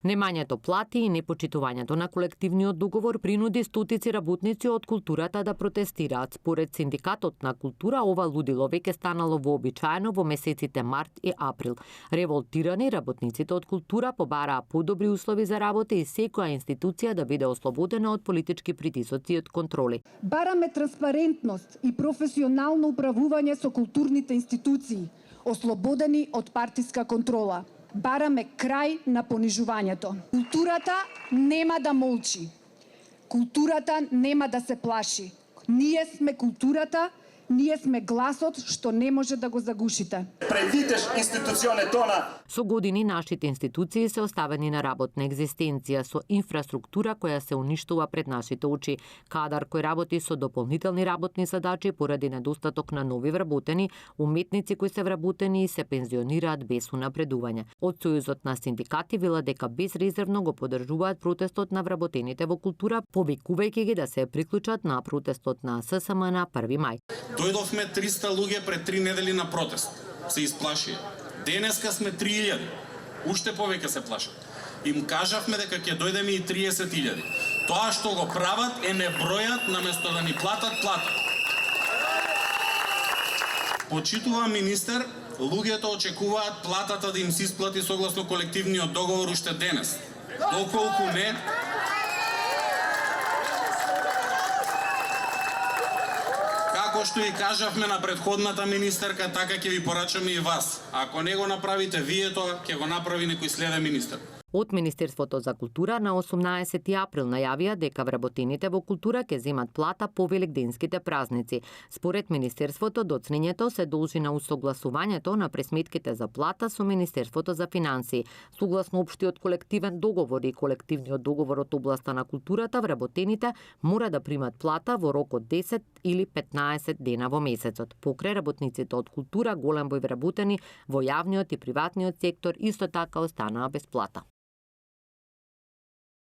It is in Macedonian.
Немањето плати и непочитувањето на колективниот договор принуди стотици работници од културата да протестираат. Според Синдикатот на култура, ова лудило веќе станало вообичаено во месеците март и април. Револтирани, работниците од култура побараа подобри услови за работа и секоја институција да биде ослободена од политички притисоци и од контроли. Бараме транспарентност и професионално управување со културните институции, ослободени од партиска контрола. Бараме крај на понижувањето. Културата нема да молчи. Културата нема да се плаши. Ние сме културата, ние сме гласот што не може да го загушите. Предвидеш институционе тона. Со години нашите институции се оставени на работна екзистенција со инфраструктура која се уништува пред нашите очи, кадар кој работи со дополнителни работни задачи поради недостаток на нови вработени, уметници кои се вработени и се пензионираат без унапредување. Од Сојузот на синдикати вела дека безрезервно го поддржуваат протестот на вработените во култура, повикувајќи ги да се приклучат на протестот на ССМ на 1 мај. Дојдовме 300 луѓе пред 3 недели на протест. Се исплашија. Денеска сме 3000. Уште повеќе се плашат. Им кажавме дека ќе дојдеме и 30.000. Тоа што го прават е не бројат наместо да ни платат, платат. Почитува министер, луѓето очекуваат платата да им се исплати согласно колективниот договор уште денес. Доколку не, како што и кажавме на претходната министерка, така ќе ви порачаме и вас. Ако не го направите вие тоа, ќе го направи некој следен министер. Од Министерството за култура на 18 април најавија дека вработените во култура ќе земат плата по великденските празници. Според Министерството, доцнењето се должи на усогласувањето на пресметките за плата со Министерството за финансии. Согласно општиот колективен договор и колективниот договор од областа на културата, вработените мора да примат плата во рок од 10 или 15 дена во месецот. Покрај работниците од култура, голем број вработени во јавниот и приватниот сектор исто така останаа без плата.